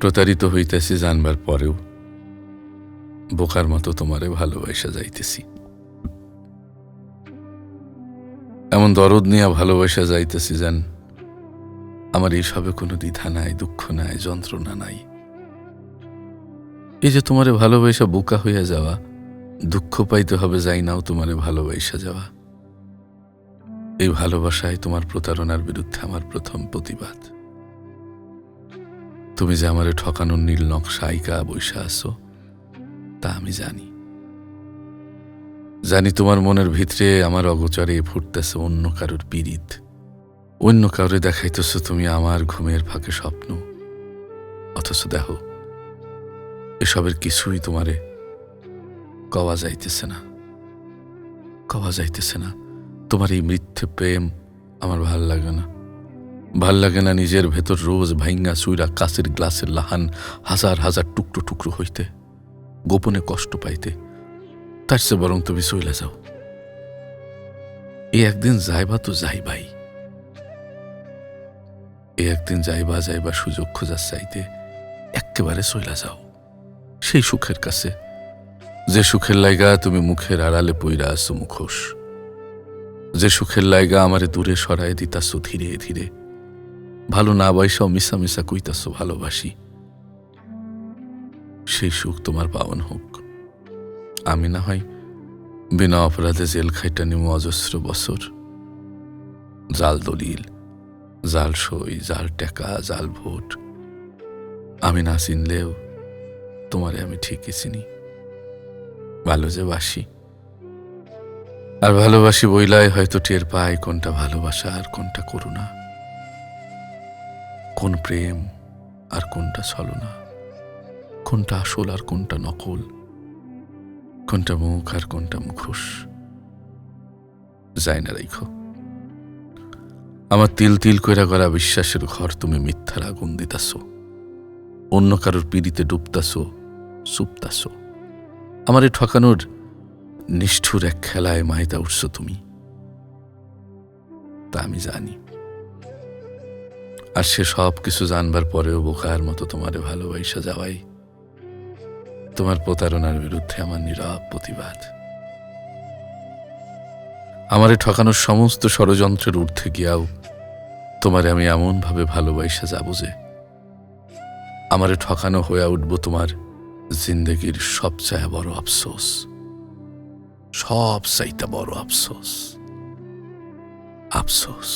প্রতারিত হইতেছি জানবার পরেও বোকার মতো তোমারে ভালোবাসা যাইতেছি। এমন দরদ নিয়ে ভালোবাসা যাইতেছি যেন আমার এইসবে কোনো দ্বিধা নাই, দুঃখ নাই, যন্ত্রণা নাই। এই যে তোমারে ভালোবাসা বোকা হইয়া যাওয়া, দুঃখ পাইতে হবে যাই নাও তোমারে ভালোবাসা যাওয়া, এই ভালোবাসায় তোমার প্রতারণার বিরুদ্ধে আমার প্রথম প্রতিবাদ। তুমি যে আমারে ঠকানোর নীল নকশা আইকা বৈশা আছো তা আমি জানি। জানি তোমার মনের ভিতরে আমার অগোচরে ফুটতেছে অন্য কারোর পীড়িত, অন্য কাউরে দেখাইতেছ তুমি আমার ঘুমের ফাঁকে স্বপ্ন। অথচ দেখো এসবের কিছুই তোমারে কওয়া যাইতেছে না, কওয়া যাইতেছে না। তোমার এই মিথ্যে প্রেম আমার ভাল লাগে না, ভাল লাগে না। নিজের ভেতর রোজ ভাইঙ্গা চুইরা কাচের গ্লাসের লাহান হাজার হাজার টুকরো টুকরো হইতে, গোপনে কষ্ট পাইতে। তার চেয়ে বরং তুমি চইলা যাও। এই একদিন যাইবা তো যাইবাই, এই একদিন যাইবা যাইবা সুযোগ খোঁজার চাইতে একেবারে চইলা যাও সেই সুখের কাছে, যে সুখের লাইগা তুমি মুখের আড়ালে পইরা আছো মুখোশ, যে সুখের লাইগা আমারে দূরে সরায় দিতাছো ধীরে ধীরে, ভালো না বয়সাও মিশা মিশা কইতাছো ভালোবাসি। সেই সুখ তোমার পাওয়ান হোক। আমি না হয় বিনা অপরাধে জেল খাইটা নিমু অজস্র বছর। জাল দলিল, জাল সই, জাল টাকা, জাল ভোট। আমি না চিনলেও তোমারে আমি ঠিকই চিনি। ভালো যে বাসি, আর ভালোবাসি বইলাই হয়তো টের পাই কোনটা ভালোবাসা আর কোনটা করুণা, কোন প্রেম আর কোনটা ছলনা, কোনটা আসল আর কোনটা নকল, কোনটা মুখ আর কোনটা মুখোশ। যাই না রাইখো আমার তিল তিল কইরা গড়া বিশ্বাসের ঘর তুমি মিথ্যার আগুন দিতাছো, অন্য কারোর পিড়িতে ডুবতাছো, চুপতাছো। আমারে ঠকানোর নিষ্ঠুর এক খেলায় মাইতা উঠছো তুমি, তা আমি জানি। আর সে সব কিছু জানবার পরেও বোকার মতো তোমারে ভালোবাসা যাওয়াই তোমার প্রতারণার বিরুদ্ধে আমার নীরব প্রতিবাদ। আমারে ঠকানোর সমস্ত ষড়যন্ত্রের ঊর্ধ্বে গিয়াও তোমারে আমি এমন ভাবে ভালোবাসা যাব যে আমারে ঠকানো হয়ে উঠব তোমার জিন্দগির সবচেয়ে বড় আফসোস, সব চাইতে বড় আফসোস, আফসোস।